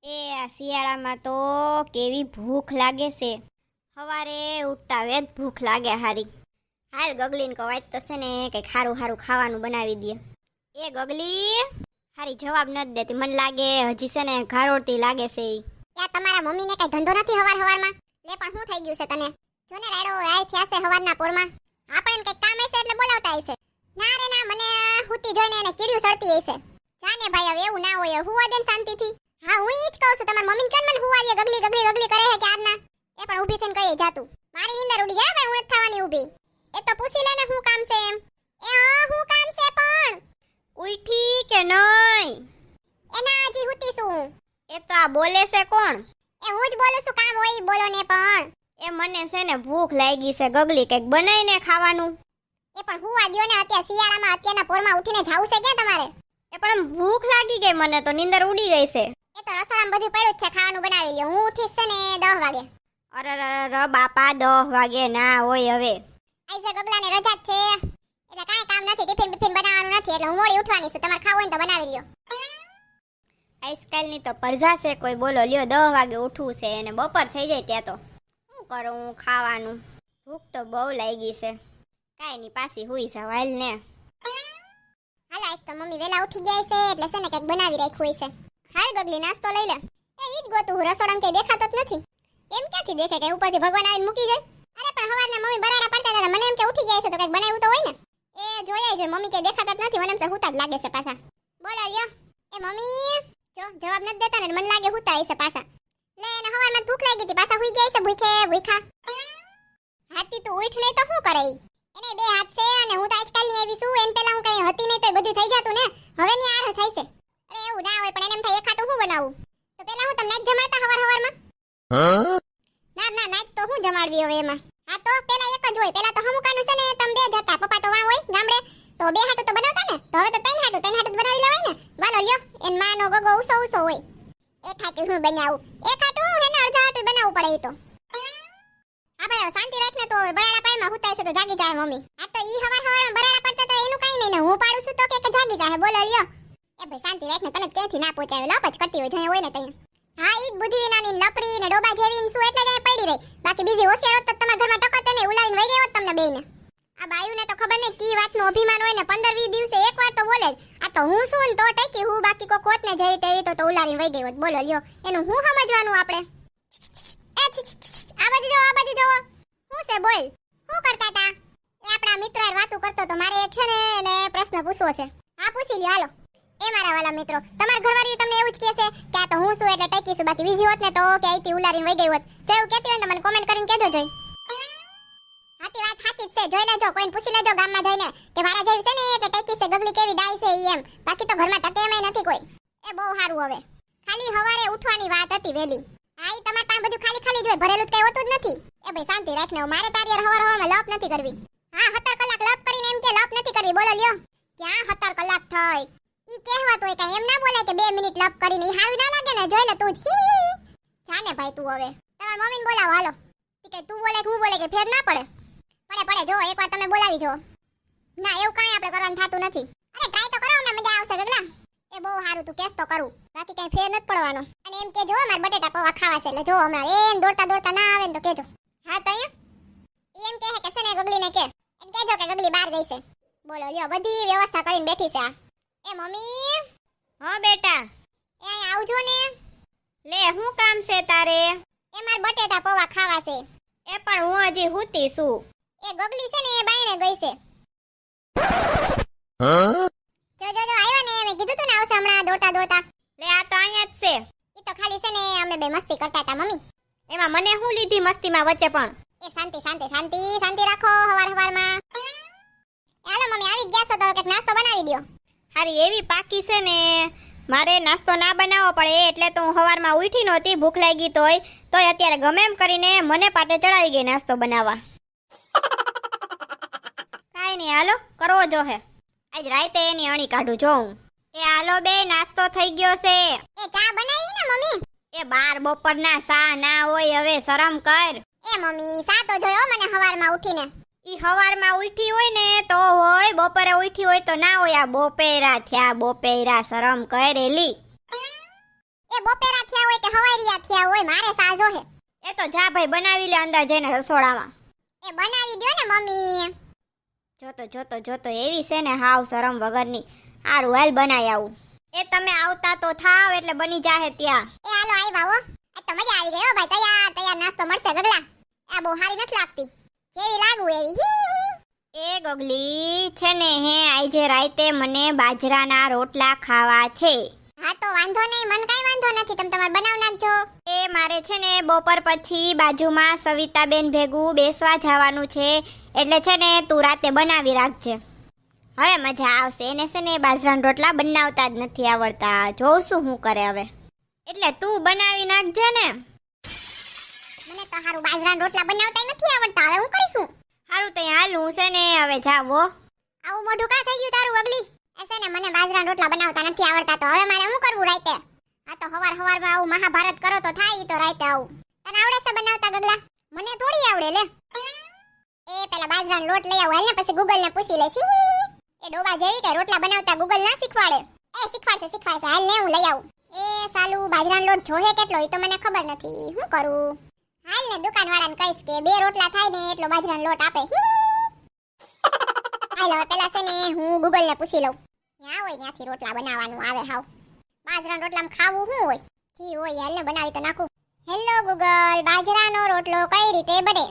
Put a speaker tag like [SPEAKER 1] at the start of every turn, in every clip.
[SPEAKER 1] આ શિયાળામાં તો કેવી ભૂખ લાગે છે. સવારે ઉઠતા વેત ભૂખ લાગે હારી. હાલ ગગલીને કહો આજ તો છે ને કંઈક સારું સારું ખાવાનું બનાવી દે. એ ગગલી હારી જવાબ નથી દેતી. મને લાગે હજી છે ને ઘારોડતી લાગે છે.
[SPEAKER 2] ત્યાં તમારા મમ્મીને કઈ ધંધો નથી હવારમાં. લે પણ શું થઈ ગયું છે તને? જોને રાડો રાય થયા છે હવારના પોરમાં. આપણે કઈક કામ હશે એટલે બોલાવતા હશે. ના રે ના, મને હુતી જોઈને એને કીડ્યું સડતી હશે. જાને ભાઈ હવે એવું ના હોય, હુવા દે શાંતિથી. હા હું ઈ જ કહું છું, તમારા મમ્મીને કેમ મને હુવા દે? ગગલી ગગલી ગગલી કરે છે ક્યારના. એ પણ ઊભી થઈને કઈ જાતું. મારી નીંદર ઉડી જાય ભાઈ, હું નથી થવાની ઊભી. એ તો પૂછી લે ને શું કામ છે એમ. એ હા શું કામ છે પણ?
[SPEAKER 1] ઉઠી કે નહીં?
[SPEAKER 2] એના હજી હુતી છું.
[SPEAKER 1] એ તો આ બોલે છે કોણ?
[SPEAKER 2] એ હું જ બોલું છું, કામ હોય ઈ બોલો ને પણ.
[SPEAKER 1] એ મને છે ને ભૂખ લાગી છે ગગલી, કંઈક બનાવીને ખાવાનું.
[SPEAKER 2] એ પણ હુવા દ્યો ને, અત્યારે શિયાળામાં અત્યારના પોરમાં ઉઠીને જાવું છે ક્યાં તમારે?
[SPEAKER 1] એ પણ ભૂખ લાગી ગઈ મને તો, નીંદર ઉડી ગઈ છે.
[SPEAKER 2] એ તો રસોડામાં બધું પડ્યું જ છે, ખાવાનું બનાવી લ્યો. હું ઉઠીશ છે ને 10 વાગે.
[SPEAKER 1] અરે બાપા 10 વાગે ના હોય હવે.
[SPEAKER 2] આઈસે ગગલાને રજા જ છે એટલે કાંઈ કામ નથી, ટિફિન બિફિન બનાવવાનું નથી, એટલે હું મોડી ઉઠવાની છું. તમારે ખાવું હોય તો બનાવી લ્યો.
[SPEAKER 1] આજકાલની તો પરજા છે કોઈ. બોલો લ્યો 10 વાગે ઉઠવું છે અને બપોર થઈ જાય ત્યાં તો શું કરું હું ખાવાનું? ભૂખ તો બહુ લાગી છે. કાંઈ નહીં, પાછી હુઈ જાવ હાલ ને.
[SPEAKER 2] હાલ આજ તો મમ્મી વેલા ઉઠી ગયા છે એટલે છે ને કંઈક બનાવી રાખ્યું છે. હાલ ગગલી નાસ્તો લઈ લે. એ ઈ જ ગોતું, હું રસોડામાં ક્યાંય દેખાતો જ નથી. એમ ક્યાંથી દેખે કે ઉપરથી ભગવાન આવીને મૂકી જાય? અરે પણ હવારના મમ્મી બરાડા પડતા હતા, મને એમ કે ઉઠી ગયા છે તો કંઈક બનાવ્યું તો હોય ને. એ જોયા જો મમ્મી કે દેખાતા જ નથી, મને એમ છે હુતા જ લાગે છે પાછા. બોલો લ્યો. એ મમ્મી જો જવાબ નથી દેતા ને, મને લાગે હુતા હશે પાછા. લે એને હવારમાં ભૂખ લાગી હતી, પાછા હુઈ ગયા છે ભૂખા. હાથી તું ઉઠ નહીં તો શું કરે ઈ? એને 2 હાથ છે અને હું તો આજકાલની એવી છું. એન પહેલા હું કઈ હતી નહીં તો બધું થઈ જતું ને. હવે ની આર થાય છે. અરે એવું ના હોય, પણ એને એમ થાય એક હાટું હું બનાવું. તો પહેલા હું તમને જ જમાડતા હવારમાં. ના નાચ તો હું જમાડવી હવે એમાં. હા તો પહેલા એક જ હોય. પહેલા તો હમુકાનું છે ને તમે 2 જ હતા. પપ્પા તો વાં હોય ગામડે, તો 2 હાટું તો બનાવતા ને. તો હવે તો 3 હાટું જ બનાવી લેવાય ને. વાલો લ્યો, એન માનો ગગો ઉસો હોય. એક હાટું હું બનાવું. એક હાટું એને અડધા હાટું બનાવવું પડે ઈ તો. હા ભાઈ શાંતિ રાખ ને, તો બરાડા પાયમાં હુતાય છે તો જાગી જાય મમ્મી. આ તો ઈ હવારમાં બરાડા પડતા તો એનું કાઈ નહીં ને, હું પાડું છું તો કે જાગી જાય. બોલો લ્યો. એ ભાઈ શાંતિ રાખ ને, તને ક્યાંથી ના પહોંચાવે? લપ જ કરતી હોય જયા હોય ને ત્યાં. હા ઈ જ બુદ્ધિ વિનાની લપડી ને ડોબા જેવી ને શું એટલે જ પડી રહી. બાકી બીજી હોશિયાર હોત તો તમારા ઘરમાં ટકત ને ઉલાવીને વઈ ગઈ હોત તમને બેયને. આ બાયુને તો ખબર નહીં કી વાતનું અભિમાન હોય ને, 15-20 દિવસે એકવાર તો બોલે જ. આ તો હું શું ને તો ટકી હું, બાકી કોઈ કોત ને જેવી તેવી તો ઉલારીને વઈ ગઈ હોત. બોલો લ્યો, એનું હું સમજવાનું આપણે? આ બાજુ જો શું છે બોલ? શું કરતા હતા? એ આપણા મિત્ર હારે વાતો કરતો તો. મારે એક છે ને એને પ્રશ્ન પૂછવો છે. હા પૂછી લ્યો હાલો. એ મારા વાલા મિત્રો, તમારા ઘરવાળી તમને એવું જ કહે છે કે આ તો હું શું એટલે ટકી છું, બાકી બીજી હોત ને તો કે આઈથી ઉલારીને વઈ ગઈ હોત. જો એવું કહેતી હોય તો મને કોમેન્ટ કરીને કહેજો જોઈ. હાથી વાત સાચી જ છે. જોઈ લેજો, કોઈને પૂછી લેજો ગામમાં જઈને કે મારા જેવી છે ને એટલે ટકી છે, ગગલી કેવી ડાઈ છે ઈ એમ. બાકી તો ઘરમાં ટકે એમાંય નથી કોઈ. એ બહુ સારું. હવે ખાલી હવારે ઉઠવાની વાત હતી વેલી. હા ઈ તમાર પાસે બધું ખાલી જ હોય, ભરેલું કઈ હોતું જ નથી. એ ભાઈ શાંતિ રાખ ને, મારે તારી યાર હવારમાં લપ નથી કરવી. હા 17 કલાક લપ કરીને એમ કે લપ નથી કરવી. બોલો લ્યો, ક્યાં 17 કલાક થઈ? ઈ કહેવત હોય કઈ, એમ ના બોલાય કે 2 મિનિટ લપ કરીને. ઈ હારું ના લાગે ને. જોઈ લે તું જ. જાને ભાઈ તું હવે તમાર મમ્મીને બોલાવો હાલો. ઈ કે તું બોલે કે હું બોલે કે ફેર ના પડે? પડે જો, એકવાર તમે બોલાવી જો. ના એવું કાંઈ આપણે કરવાનું થતું નથી. અરે ટ્રાય તો કરો, અમને મજા આવશે ગગલા. એ બહુ સારું, તું કેસ તો કરું. બાકી કઈ ફેર નથી પડવાનો. અને એમ કે જો માર બટેટા પૌવા ખાવા છે એટલે જો હમણાં એમ દોડતા ના આવે ને તો કેજો. હા તો એમ કહે કે સને ગગલીને કે એમ કહેજો કે ગગલી બહાર ગઈ છે. બોલો લ્યો, બધી વ્યવસ્થા કરીને બેઠી છે આ. એ મમ્મી.
[SPEAKER 1] હા બેટા.
[SPEAKER 2] એ અહીં આવજો ને.
[SPEAKER 1] લે શું કામ છે તારે?
[SPEAKER 2] એ માર બટેટા પૌવા ખાવા છે.
[SPEAKER 1] એ પણ હું હજી હુતી છું.
[SPEAKER 2] એ ગગલી છે ને એ બાયણે ગઈ છે. જો આવ્યા ને, મેં કીધું તું ને આવશે હમણાં દોડતા.
[SPEAKER 1] લે આ તો અહીંયા જ છે.
[SPEAKER 2] ઈ તો ખાલી છે ને અમે બે મસ્તી કરતા હતા મમ્મી.
[SPEAKER 1] એમાં મને શું લીધી મસ્તીમાં વચ્ચે પણ?
[SPEAKER 2] એ શાંતિ રાખો હવારમાં. હાલો મમ્મી આવી ગયા છો તો કંઈક નાસ્તો બનાવી દો.
[SPEAKER 1] હારી એવી પાકી છે ને, મારે નાસ્તો ના બનાવવો પડે એટલે તો હું સવારમાં ઉઠી નહોતી. ભૂખ લાગી તોય અત્યારે ગમે એમ કરીને મને પાટે ચડાવી ગઈ નાસ્તો બનાવવા. કાંઈ નહીં, હાલો કરવો જો હે. આજ રાતે એની અણી કાઢું જો હું. એ હાલો બે, નાસ્તો થઈ ગયો છે.
[SPEAKER 2] એ ચા બનાવી ને મમ્મી?
[SPEAKER 1] એ 12 બપોરના સા ના હોય, હવે શરમ કર.
[SPEAKER 2] એ મમ્મી સા તો જોયો મને હવારમાં ઉઠીને.
[SPEAKER 1] ઈ હવારમાં ઉઠી હોય ને તો હોય, બપોરે ઉઠી હોય તો ના હોય. આ બોપેરા થયા, શરમ કરેલી.
[SPEAKER 2] એ બોપેરા થયા હોય કે બનાવ્યા હોય મારે સાજો હે.
[SPEAKER 1] એ તો જા ભાઈ બનાવી લે અંદર જઈને રસોડામાં.
[SPEAKER 2] એ બનાવી દ્યો ને મમ્મી.
[SPEAKER 1] જોતો એવી છે ને હાવ શરમ વગરની. હારું હાલ બનાવી આવું. એ તમે આવતા તો થાવ એટલે બની જાહે ત્યાં.
[SPEAKER 2] એ હાલો આવ્યા હો. આ તો મજા આવી ગઈ હો ભાઈ. તૈયાર નાસ્તો મળશે ગગલા. આ બહુ સારી નથી લાગતી. જેવી લાગુ એવી.
[SPEAKER 1] એ ગગલી છે ને હે આજે રાતે મને બાજરાના રોટલા ખાવા છે.
[SPEAKER 2] હા તો વાંધો નહીં, મને કાઈ વાંધો નથી, તમે તમારે બનાવ નાખજો.
[SPEAKER 1] એ મારે છે ને બપોર પછી બાજુમાં સવિતાબેન ભેગું બેસવા જવાનું છે એટલે છે ને તું રાતે બનાવી રાખજે. હવે મજા આવશે. એને છે ને બાજરાના રોટલા બનાવતા જ નથી આવડતા. જોઉં શું હું કરે હવે. એટલે તું બનાવી નાખજે ને.
[SPEAKER 2] મને તો હારું બાજરાના રોટલા બનાવતા નથી આવડતા. હવે હું કરીશું?
[SPEAKER 1] હારું તો હાલ હું છે ને હવે જાવો.
[SPEAKER 2] આવું મોઢું કા થઈ ગયું તારું અગલી? એસે ને મને બાજરાના રોટલા બનાવતા નથી આવડતા, તો હવે મારે શું કરવું રાતે? આ તો હવારમાં આવું મહાભારત કરો તો થાય. ઈ તો રાતે આવું. તને આવડે છે બનાવતા ગગલા? મને થોડી આવડે લે. એ પેલા બાજરાનો લોટ લઈ આવો હાલ ને, પછી ગૂગલ ને પૂછી લઈશ. એ ડોબા જેવી કે રોટલા બનાવતા ગૂગલ ના શીખવાડે. એ શીખવાડશે હાલ ને હું લઈ આવું. એ સાલું બાજરાનો લોટ જોહે કેટલો ઈ તો મને ખબર નથી. શું કરું? હાલ ને દુકાનવાળાને કહીશ કે 2 રોટલા થાય ને એટલો બાજરાનો લોટ આપે. હાલ હવે પેલા છે ને હું ગૂગલ ને પૂછી લઉં. ત્યાં હોય ત્યાંથી રોટલા બનાવવાનું આવે. હાવ બાજરાના રોટલામાં ખાવું શું હોય? જી હોય હાલ ને બનાવી તો નાખું. હેલો ગૂગલ, બાજરાનો રોટલો કઈ રીતે બને?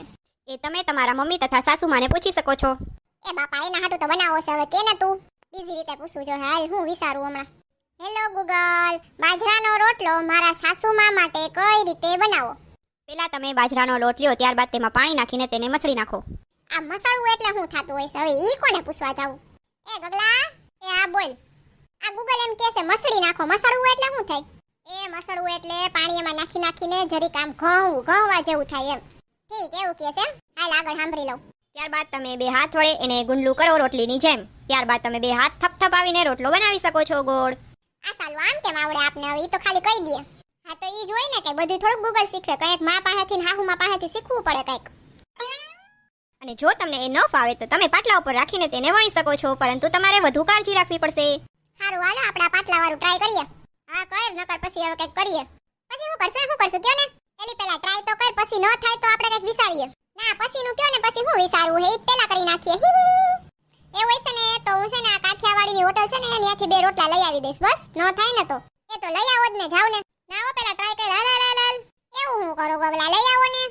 [SPEAKER 1] એ તમે તમારા મમ્મી તથા સાસુમાને પૂછી શકો છો.
[SPEAKER 2] એ બાપા એના હાટું તો બનાવો છે. હવે કે ને તું બીજી રીતે પૂછું જો. હાલ હું વિચારું હમણાં. હેલો ગૂગલ, બાજરાનો રોટલો મારા સાસુમા માટે કઈ રીતે બનાવો?
[SPEAKER 1] પેલા તમે બાજરાનો લોટ લ્યો, ત્યારબાદ તેમાં પાણી નાખીને તેને મસળી નાખો.
[SPEAKER 2] આ મસળવું એટલે શું થતું હોય છે? હવે ઈ કોને પૂછવા જાવું? એ ગગલા, એ આ બોલ. આ ગૂગલ એમ કહે છે મસળી નાખો. મસળવું એટલે શું થાય? એ મસળવું એટલે પાણી એમાં નાખીને જરીક આમ ઘઉંવા જેવું થાય એમ. ઠીક એવું કહે છે. હાલ આગળ સાંભળી લઉં.
[SPEAKER 1] ત્યારબાદ તમે 2 હાથ વડે એને ગુંડલું કરો રોટલીની જેમ. ત્યારબાદ તમે 2 હાથ થપથપાવીને રોટલો બનાવી શકો છો ગોળ.
[SPEAKER 2] આ સાલું આમ કેમ આવડે આપને? હવે ઈ તો ખાલી કહી દે. હા તો ઈ જ હોય ને કે બધું થોડુંક ગૂગલ શીખવે. કંઈક મા પાસેથી હાહુમા પાસેથી શીખવું પડે કંઈક.
[SPEAKER 1] અને જો તમને એ ન ફાવે તો તમે પાટલા ઉપર રાખીને તેને વણી શકો છો, પરંતુ તમારે વધુ કાળજી રાખવી પડશે.
[SPEAKER 2] હારું હાલો આપણા પાટલા વાળું ટ્રાય કરીએ. હા કર નકર પછી હવે કંઈક કરીએ. પછી શું કરશું કયો ને? એલી પેલા ટ્રાય તો કર, પછી ન થાય તો આપણે કંઈક વિચારીએ. ના પછી નું કયો ને, પછી હું વિચારવું હે ઈ પેલા કરી નાખીએ. એવું હશે ને તો હું છે ને આ કાઠિયાવાડીની હોટલ છે ને ત્યાંથી 2 રોટલા લઈ આવી દઈશ. બસ ન થાય ને તો એ તો લઈ આવો જ ને. જાવ ને. ના હો પેલા ટ્રાય કર. હાલ એવું હું કરો ગગલા? લઈ આવો ને.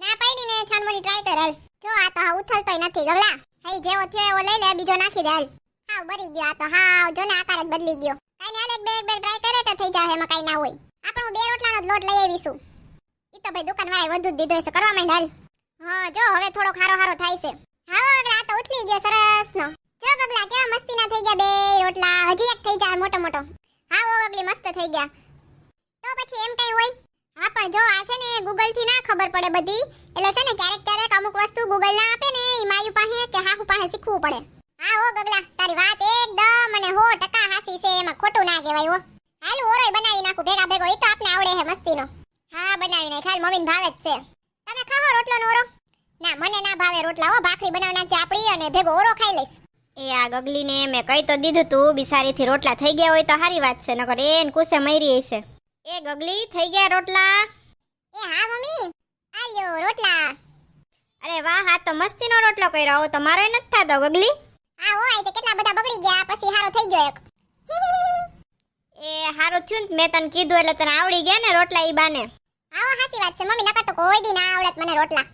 [SPEAKER 2] ના પાડી ને છાનવાની ટ્રાય કર. હાલ જો આ તો હા ઉથલતોય નથી ગગલા. હઈ જેવો થયો એવો લઈ લે, બીજો નાખી દે. હાલ હાવ બરી ગયો આ તો. હાવ જો ને આકાર જ બદલી ગયો. કાઈ ને હાલ એક બે ટ્રાય કરે તો થઈ જાય. એમાં કાઈ ના હોય. આપણો 2 રોટલાનો જ લોટ લઈ આવીશું. ઈ તો ભાઈ દુકાનવાળાએ વધુ જ દીધો છે. કરવા માંડ હાલ. હા જો હવે થોડો ખારો થાય છે. હા ગગલા આ તો ઉથલી ગયો સરસ નો. જો ગગલા કેવા મસ્તીના થઈ ગયા 2 રોટલા. હજી એક થઈ જાય મોટો. હા ઓ ગગલી મસ્ત થઈ ગયા. તો પછી એમ કઈ હોય? હા પણ જો આ છે ને ગૂગલ થી ના ખબર પડે બધી. એટલે છે ને ક્યારેક અમુક વસ્તુ ગૂગલ ના આપે ને ઈ માયુ પાસે કે હાહુ પાસે શીખવું પડે. હા હો ગગલા તારી વાત એકદમ અને 100% હાસી છે. એમાં ખોટું ના કહેવાય હો. હાલ ઓરોય બનાવી નાખું ભેગો. ઈ તો આપને આવડે હે મસ્તીનો. હા બનાવી નાખ. હાલ મમ્મીને ભાવે જ છે. તમે ખાઓ રોટલો નો ઓરો? ના મને ના ભાવે રોટલા હો. ભાખરી બનાવી નાખજે આપડી અને ભેગો ઓરો ખાઈ લઈશ.
[SPEAKER 1] એ આ ગગલીને મેં કઈ તો દીધું તું બિસારીથી રોટલા થઈ ગયા હોય તો સારી વાત છે, નકર એને કુસે મરી હશે. એ ગગલી થઈ ગયા રોટલા?
[SPEAKER 2] એ હા મમ્મી આલ્યો રોટલા.
[SPEAKER 1] અરે વાહ, આ તો મસ્તીનો રોટલો કર્યો. હો તમારો નથી થાતો ગગલી?
[SPEAKER 2] હા હો આ કેટલા બધા બગડી ગયા પછી હારો થઈ ગયો એક.
[SPEAKER 1] એ હારું થયું ને મેં તને કીધું એટલે તને આવડી ગયા ને રોટલા ઈ બાને.
[SPEAKER 2] હા હાસી વાત છે મમ્મી. નકર તો કોઈ દી ના આવડત મને રોટલા.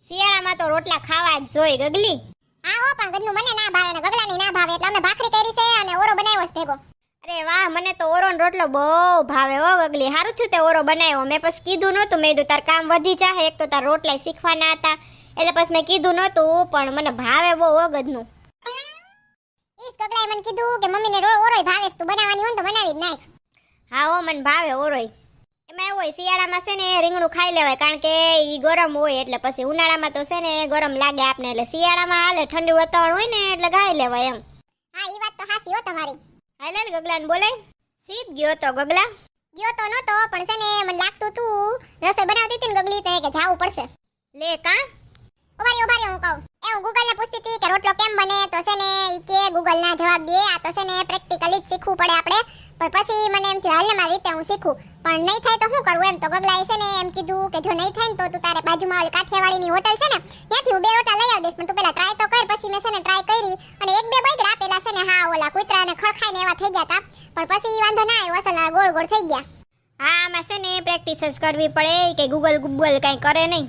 [SPEAKER 1] શિયાળામાં તો રોટલા ખાવા જ જોઈ ગગલી.
[SPEAKER 2] હા હો પણ ગદનું મને ના ભાવે ને ગગલાની ના ભાવે એટલે અમે ભાખરી કરી છે અને ઓરો બનાવ્યો છે ભેગો.
[SPEAKER 1] અરે વાહ, મને તો ઓરોનો રોટલો બહુ ભાવે હો ગગલી. હારું થયું તે ઓરો બનાવ્યો. મેં પછી કીધું નહોતું. મેં કીધું તાર કામ વધી જાહે. એક તો તાર રોટલા શીખવાના હતા એટલે પછી મેં કીધું નહોતું, પણ મને ભાવે બહુ હો ગદનું.
[SPEAKER 2] ઈસ ગગલાએ મને કીધું કે મમ્મીને ઓરોય ભાવે છે, તું બનાવવાની હોય તો બનાવી જ નાખ.
[SPEAKER 1] હા હો મને ભાવે ઓરોય. એમાં એવું હોય શિયાળામાં છે ને રીંગણું ખાઈ લેવાય કારણ કે ઈ ગરમ હોય, એટલે પછી ઉનાળામાં તો છે ને ગરમ લાગે આપને. એટલે શિયાળામાં હાલે, ઠંડુ વાતાવરણ હોય ને એટલે ખાઈ લેવાય એમ.
[SPEAKER 2] હા ઈ વાત તો હાસી હો તમારી.
[SPEAKER 1] હાલ ગગલાને બોલાય. સીધ ગયો તો ગગલા?
[SPEAKER 2] ગયો તો નતો પણ છે ને મને લાગતું તું રસોઈ બનાવતી હતી ને ગગલી તો કે જાવું પડશે.
[SPEAKER 1] લે કા?
[SPEAKER 2] ઉભારી હું કહું. એ હું ગૂગલને પૂછતી હતી કે રોટલો કેમ બને તો છે ને ઈ કે ગૂગલના જવાબ દે આ તો છે ને પ્રેક્ટિકલી જ શીખવું પડે આપણે પણ પછી મને એમ થયું હાલ ને મારી રીતે હું શીખું પણ નહીં થાય તો શું કરવું એમ તો ગગલાએ છે ને એમ કીધું કે જો નહીં થાય ને તો તું તારે બાજુમાં ઓલી કાઠિયાવાડીની હોટલ છે ને ત્યાંથી હું 2 રોટલા લઈ આવ દઈશ પણ તું પેલા ટ્રાય તો કર પછી મેં છે ને ટ્રાય કરી અને 1-2 બગડ્યા પેલા છે ને હા ઓલા કૂતરાને ખડખાઈને એવા થઈ ગયા હતા પણ પછી વાંધો ના આવ્યો અસલ ગોળ ગોળ થઈ ગયા
[SPEAKER 1] હા આમાં છે ને પ્રેક્ટિસ જ કરવી પડે કે ગૂગલ કાંઈ કરે નહીં.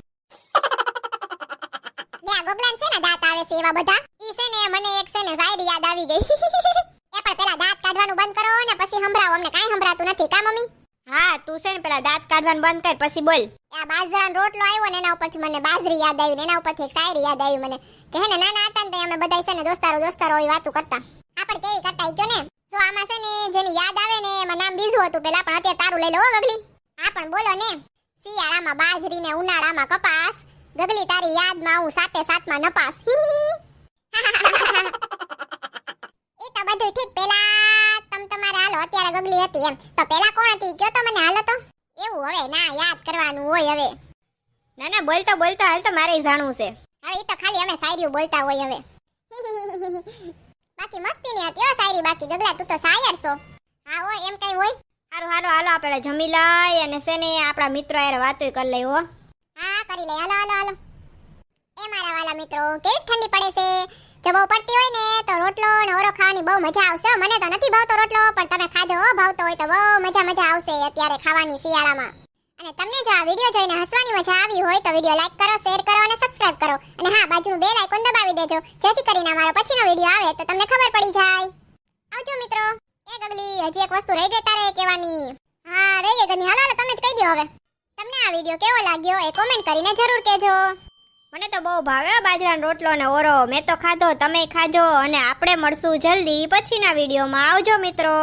[SPEAKER 2] લે આ ગગલાન છે ને દાંત આવે છે એવા બધા ઈ છે ને મને એક છે ને શાયરી યાદ આવી ગઈ એ પણ પેલા દાંત કાઢવાનું બંધ કરો ને પછી સંભળાવો અમને કાંઈ સંભળાતું નથી કા મમ્મી
[SPEAKER 1] હા તું છે ને પેલા દાંત કાઢવાનું બંધ કર પછી બોલ.
[SPEAKER 2] આ બાજરાનો રોટલો આવ્યો ને એના ઉપરથી મને બાજરી યાદ આવી ને એના ઉપરથી એક શાયરી યાદ આવી મને કે હે ને નાના હતા ને તો અમે બધા છે ને દોસ્તારો એવી વાતો કરતા આપણે કેવી કરતા ઈ કયો ને જો આમાં છે ને જેની યાદ આવે ને એમાં નામ બીજું હતું પેલા પણ અત્યારે તારું લઈ લો હો ગગલી હા પણ બોલો ને શિયાળામાં બાજરી ને ઉનાળામાં કપાસ ગગલી તારી યાદમાં હું સાતે સાતમાં નપાસ ઈ તો બધું ઠીક પેલા તમારે હાલો અત્યારે ગગલી હતી એમ તો પેલા કોણ હતી કયો તો મને હાલો તો એવું હવે ના યાદ કરવાનું હોય હવે
[SPEAKER 1] ના ના બોલતા હાલ તો મારે જાણવું છે.
[SPEAKER 2] હવે ઈ તો ખાલી અમે શાયરીઓ બોલતા હોય હવે બાકી મસ્તી ની હતી હો શાયરી બાકી ગગલા તું તો શાયર છો હા હો એમ કઈ હોય
[SPEAKER 1] હારું હાલો આપણે જમી લઈ અને છે ને આપણા મિત્રો યાર વાતોય કરી લઈ હો.
[SPEAKER 2] હા કરી લઈ હાલો એ મારા વાલા મિત્રો કેવી ઠંડી પડે છે જો બહુ પડતી હોય ને તો રોટલો ને ઓરો ખાવાની બહુ મજા આવશે મને તો નથી ભાવતો રોટલો પણ તમે ખાજો હો ભાવતો હોય તો બહુ મજા આવશે અત્યારે ખાવાની શિયાળામાં અને તમને જો આ વિડિયો જોઈને હસવાની મજા આવી હોય તો વિડિયો લાઈક કરો શેર કરો અને સબસ્ક્રાઇબ કરો અને હા બાજુનું બેલ આઇકોન દબાવી દેજો જેથી કરીને અમારો પછીનો વિડિયો આવે તો તમને ખબર પડી જાય આવજો મિત્રો એ ગગલી હજી એક વસ્તુ રહી ગઈ તારે કહેવાની હા રહી ગઈ ગની હાલો તમે જ કહી દો હવે તમને આ વિડિયો કેવો લાગ્યો એ કોમેન્ટ કરીને જરૂર કહેજો
[SPEAKER 1] મને તો બહુ ભાવે બાજરાનો રોટલો ને ઓરો મેં તો ખાધો તમે ખાજો અને આપણે મળશું જલ્દી પછીના વિડીયોમાં આવજો મિત્રો.